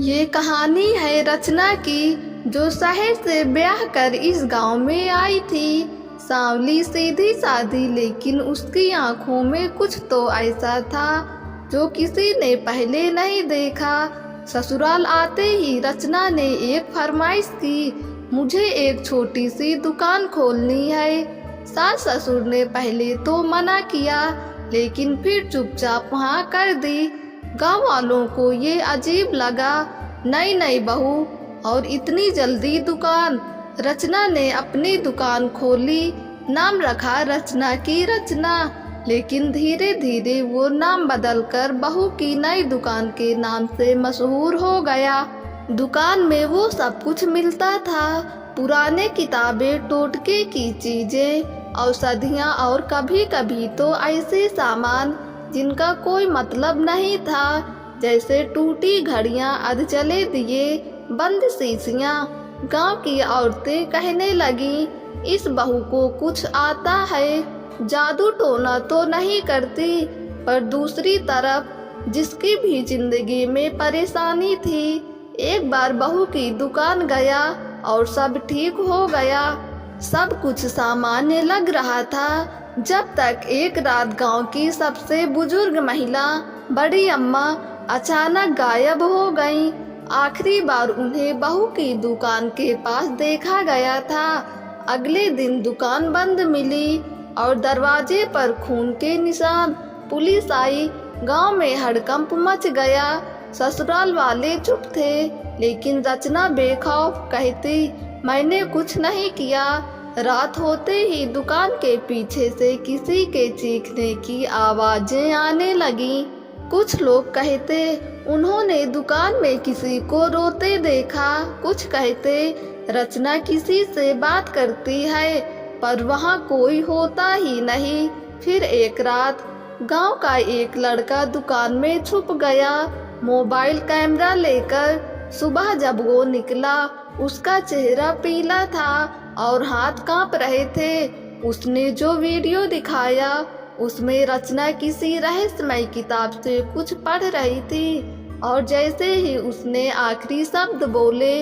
ये कहानी है रचना की, जो शहर से ब्याह कर इस गांव में आई थी। सांवली सीधी सादी, लेकिन उसकी आंखों में कुछ तो ऐसा था जो किसी ने पहले नहीं देखा। ससुराल आते ही रचना ने एक फरमाइश की, मुझे एक छोटी सी दुकान खोलनी है। सास ससुर ने पहले तो मना किया, लेकिन फिर चुपचाप हाँ कर दी। गांव वालों को ये अजीब लगा, नई नई बहू और इतनी जल्दी दुकान। रचना ने अपनी दुकान खोली, नाम रखा रचना की रचना। लेकिन धीरे धीरे वो नाम बदलकर बहू की नई दुकान के नाम से मशहूर हो गया। दुकान में वो सब कुछ मिलता था, पुराने किताबें, टोटके की चीजें, औषधियाँ और कभी कभी तो ऐसे सामान जिनका कोई मतलब नहीं था, जैसे टूटी घड़ियाँ, अधजले दिए, बंद शीशियाँ। गांव की औरतें कहने लगी, इस बहू को कुछ आता है, जादू टोना तो नहीं करती। पर दूसरी तरफ जिसकी भी जिंदगी में परेशानी थी, एक बार बहू की दुकान गया और सब ठीक हो गया। सब कुछ सामान्य लग रहा था, जब तक एक रात गांव की सबसे बुजुर्ग महिला बड़ी अम्मा अचानक गायब हो गईं। आखिरी बार उन्हें बहू की दुकान के पास देखा गया था। अगले दिन दुकान बंद मिली और दरवाजे पर खून के निशान। पुलिस आई, गांव में हड़कंप मच गया। ससुराल वाले चुप थे, लेकिन रचना बेखौफ कहती, मैंने कुछ नहीं किया। रात होते ही दुकान के पीछे से किसी के चीखने की आवाजें आने लगी। कुछ लोग कहते उन्होंने दुकान में किसी को रोते देखा, कुछ कहते रचना किसी से बात करती है, पर वहाँ कोई होता ही नहीं। फिर एक रात गांव का एक लड़का दुकान में छुप गया, मोबाइल कैमरा लेकर। सुबह जब वो निकला, उसका चेहरा पीला था और हाथ कांप रहे थे। उसने जो वीडियो दिखाया, उसमें रचना किसी रहस्यमय किताब से कुछ पढ़ रही थी, और जैसे ही उसने आखिरी शब्द बोले,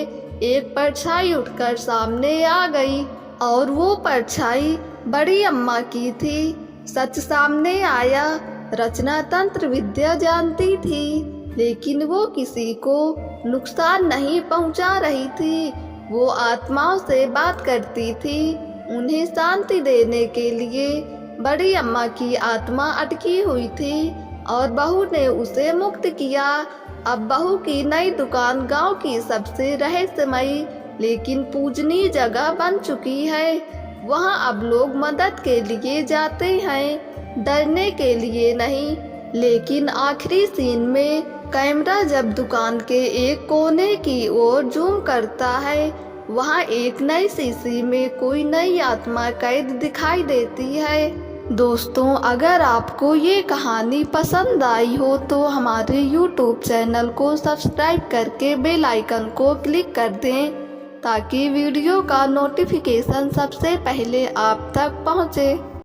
एक परछाई उठकर सामने आ गई, और वो परछाई बड़ी अम्मा की थी। सच सामने आया, रचना तंत्र विद्या जानती थी, लेकिन वो किसी को नुकसान नहीं पहुंचा रही थी। वो आत्माओं से बात करती थी, उन्हें शांति देने के लिए। बड़ी अम्मा की आत्मा अटकी हुई थी और बहू ने उसे मुक्त किया। अब बहू की नई दुकान गांव की सबसे रहस्यमयी लेकिन पूजनीय जगह बन चुकी है। वहां अब लोग मदद के लिए जाते हैं, डरने के लिए नहीं। लेकिन आखिरी सीन में कैमरा जब दुकान के एक कोने की ओर जूम करता है, वहाँ एक नई शीशी में कोई नई आत्मा कैद दिखाई देती है। दोस्तों, अगर आपको ये कहानी पसंद आई हो तो हमारे YouTube चैनल को सब्सक्राइब करके बेल आइकन को क्लिक कर दें, ताकि वीडियो का नोटिफिकेशन सबसे पहले आप तक पहुँचे।